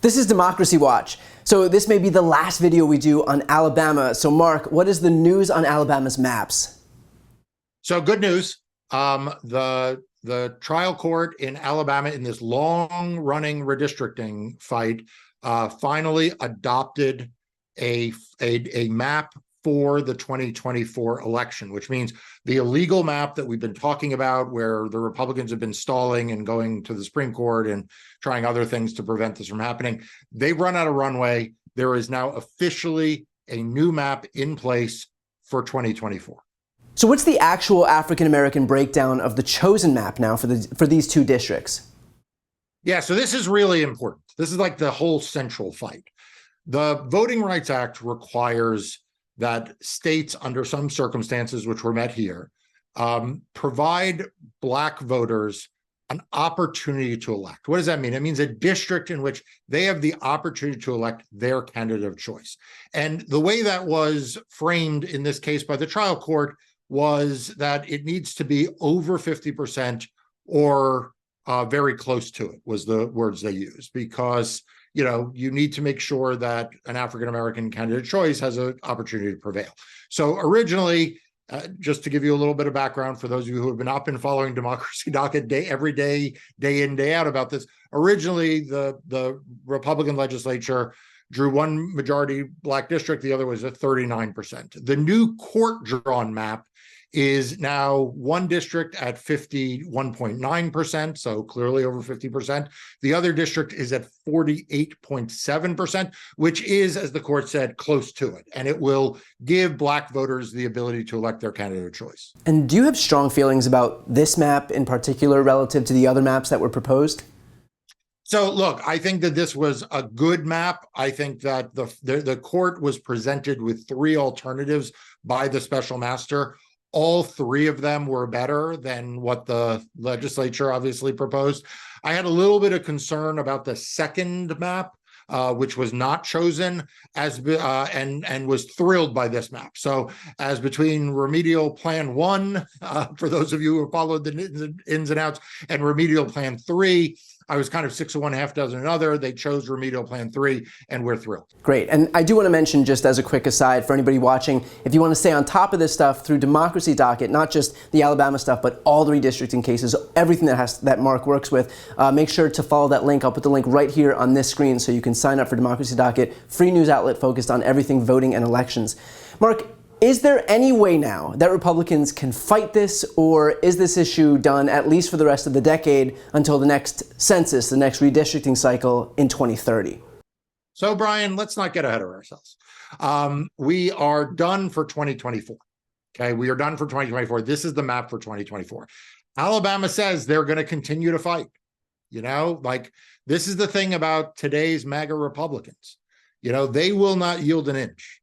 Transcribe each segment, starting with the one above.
This is Democracy Watch. So this may be the last video we do on Alabama. So Mark, what is the news on Alabama's maps? So good news. The trial court in Alabama in this long-running redistricting fight finally adopted a map for the 2024 election, which means the illegal map that we've been talking about, where the Republicans have been stalling and going to the Supreme Court and trying other things to prevent this from happening. They've run out of runway. There is now officially a new map in place for 2024. So what's the actual African-American breakdown of the chosen map now for these two districts? Yeah, so this is really important. This is like the whole central fight. The Voting Rights Act requires that states, under some circumstances, which were met here, provide Black voters an opportunity to elect. What does that mean? It means a district in which they have the opportunity to elect their candidate of choice. And the way that was framed in this case by the trial court was that it needs to be over 50% or very close to it, was the words they used, because you need to make sure that an African-American candidate choice has an opportunity to prevail. So originally, just to give you a little bit of background for those of you who have been up and following Democracy Docket every day, day in, day out about this, originally the Republican legislature drew one majority Black district, the other was at 39%. The new court-drawn map is now one district at 51.9%, so clearly over 50%. The other district is at 48.7%, which is, as the court said, close to it. And it will give Black voters the ability to elect their candidate of choice. And do you have strong feelings about this map in particular relative to the other maps that were proposed? So look, I think that this was a good map. I think that the court was presented with three alternatives by the special master. All three of them were better than what the legislature obviously proposed. I had a little bit of concern about the second map, which was not chosen, and was thrilled by this map. So as between remedial plan 1, for those of you who followed the ins and outs, and remedial plan 3, I was kind of 6 of one, half dozen another. They chose remedial plan 3, and we're thrilled. Great. And I do want to mention, just as a quick aside for anybody watching, if you want to stay on top of this stuff through Democracy Docket, not just the Alabama stuff, but all the redistricting cases, everything that Mark works with, make sure to follow that link. I'll put the link right here on this screen so you can sign up for Democracy Docket, free news outlet focused on everything voting and elections. Mark, is there any way now that Republicans can fight this, or is this issue done at least for the rest of the decade until the next census, the next redistricting cycle in 2030? So, Brian, let's not get ahead of ourselves. We are done for 2024. Okay, we are done for 2024. This is the map for 2024. Alabama says they're going to continue to fight. This is the thing about today's MAGA Republicans. They will not yield an inch.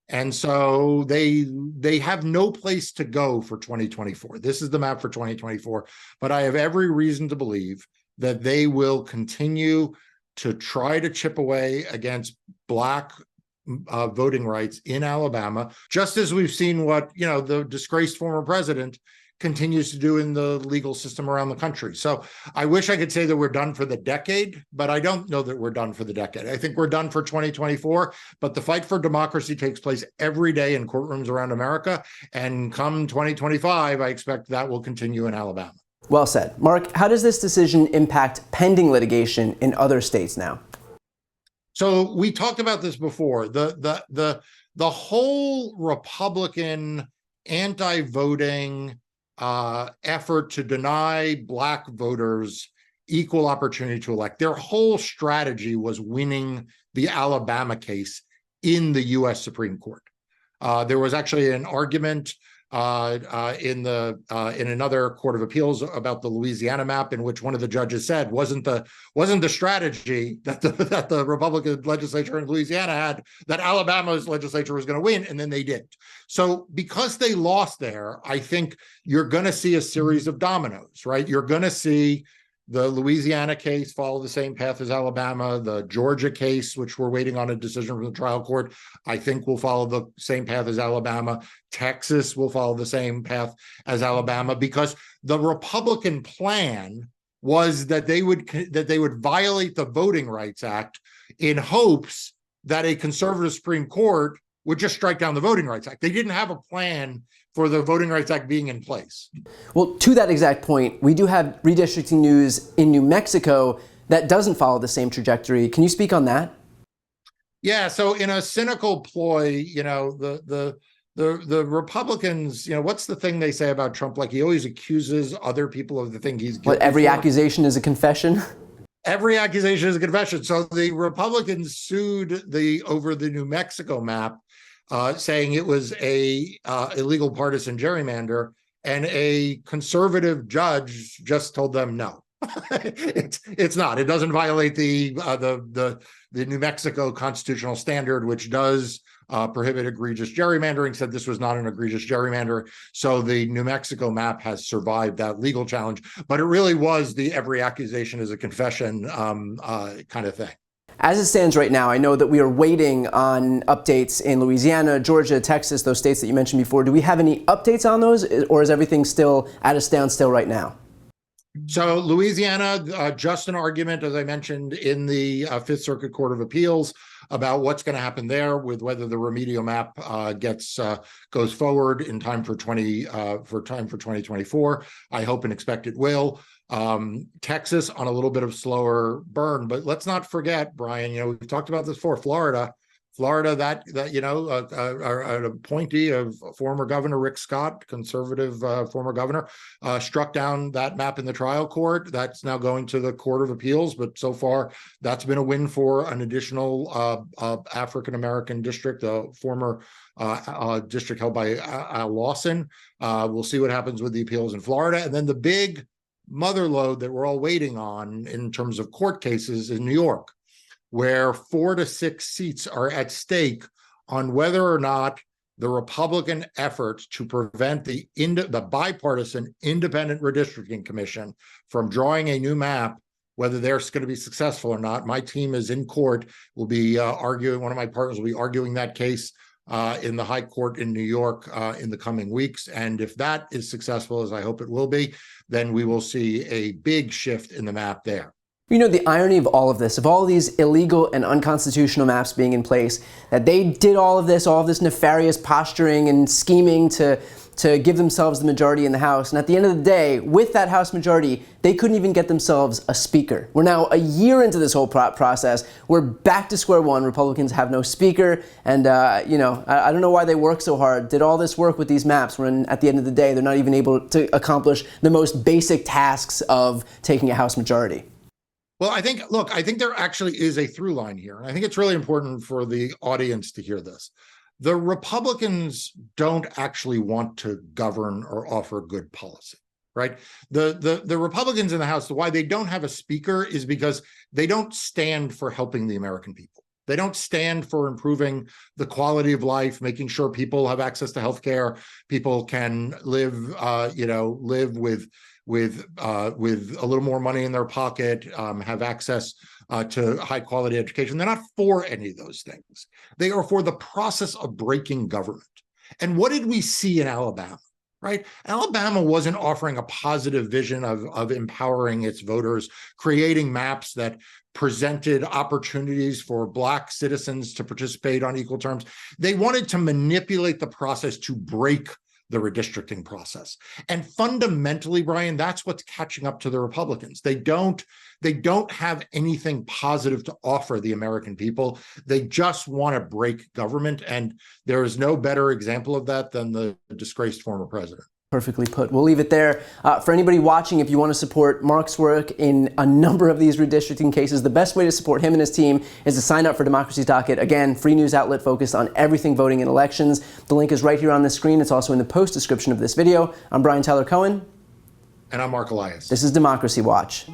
And so they have no place to go for 2024. This is the map for 2024. But I have every reason to believe that they will continue to try to chip away against Black voting rights in Alabama, just as we've seen what the disgraced former president continues to do in the legal system around the country. So I wish I could say that we're done for the decade, but I don't know that we're done for the decade. I think we're done for 2024, but the fight for democracy takes place every day in courtrooms around America. And come 2025, I expect that will continue in Alabama. Well said. Mark, how does this decision impact pending litigation in other states now? So we talked about this before. The whole Republican anti-voting effort to deny Black voters equal opportunity to elect. Their whole strategy was winning the Alabama case in the U.S. Supreme Court. There was actually an argument in another court of appeals about the Louisiana map, in which one of the judges said wasn't the strategy that the Republican legislature in Louisiana had that Alabama's legislature was going to win, and then they did. So because they lost there, I think you're going to see a series of dominoes, right? You're going to see the Louisiana case follow the same path as Alabama. The Georgia case, which we're waiting on a decision from the trial court, I think will follow the same path as Alabama. Texas will follow the same path as Alabama, because the Republican plan was that they would violate the Voting Rights Act in hopes that a conservative Supreme Court would just strike down the Voting Rights Act. They didn't have a plan for the Voting Rights Act being in place. Well, to that exact point, we do have redistricting news in New Mexico that doesn't follow the same trajectory. Can you speak on that? Yeah, so in a cynical ploy, the Republicans, what's the thing they say about Trump? Like, he always accuses other people of the thing he's guilty What, every for. accusation is a confession? Every accusation is a confession. So the Republicans sued over the New Mexico map, saying it was a illegal partisan gerrymander, and a conservative judge just told them no. It's not. It doesn't violate the New Mexico constitutional standard, which does prohibit egregious gerrymandering. Said this was not an egregious gerrymander. So the New Mexico map has survived that legal challenge. But it really was the every accusation is a confession kind of thing. As it stands right now, I know that we are waiting on updates in Louisiana, Georgia, Texas, those states that you mentioned before. Do we have any updates on those, or is everything still at a standstill right now? So Louisiana, just an argument, as I mentioned, in the Fifth Circuit Court of Appeals about what's going to happen there with whether the remedial map goes forward in time for 2024. I hope and expect it will. Texas on a little bit of slower burn, but let's not forget, Brian, we've talked about this before, Florida, that an appointee of former Governor Rick Scott, conservative former governor, struck down that map in the trial court. That's now going to the Court of Appeals, but so far that's been a win for an additional African-American district, a former district held by Al Lawson. We'll see what happens with the appeals in Florida. And then the big mother lode that we're all waiting on in terms of court cases in New York, where 4 to 6 seats are at stake on whether or not the Republican effort to prevent the bipartisan independent redistricting commission from drawing a new map, whether they're going to be successful or not. My team is in court. We'll be arguing, one of my partners will be arguing that case in the High Court in New York in the coming weeks. And if that is successful, as I hope it will be, then we will see a big shift in the map there. The irony of all of this, of all of these illegal and unconstitutional maps being in place, that they did all of this nefarious posturing and scheming to give themselves the majority in the House. And at the end of the day, with that House majority, they couldn't even get themselves a speaker. We're now a year into this whole process. We're back to square one. Republicans have no speaker. And, I don't know why they work so hard, did all this work with these maps, when at the end of the day, they're not even able to accomplish the most basic tasks of taking a House majority. Well, I think there actually is a through line here. And I think it's really important for the audience to hear this. The Republicans don't actually want to govern or offer good policy, right? The Republicans in the House, why they don't have a speaker is because they don't stand for helping the American people. They don't stand for improving the quality of life, making sure people have access to health care, people can live with a little more money in their pocket, have access to high quality education. They're not for any of those things. They are for the process of breaking government. And what did we see in Alabama, right? Alabama wasn't offering a positive vision of empowering its voters, creating maps that presented opportunities for Black citizens to participate on equal terms. They wanted to manipulate the process to break the redistricting process. And fundamentally, Brian, that's what's catching up to the Republicans. They don't have anything positive to offer the American people. They just want to break government. And there is no better example of that than the disgraced former president. Perfectly put. We'll leave it there. For anybody watching, if you want to support Marc's work in a number of these redistricting cases, the best way to support him and his team is to sign up for Democracy's Docket. Again, free news outlet focused on everything voting and elections. The link is right here on the screen. It's also in the post description of this video. I'm Brian Tyler Cohen. And I'm Marc Elias. This is Democracy Watch.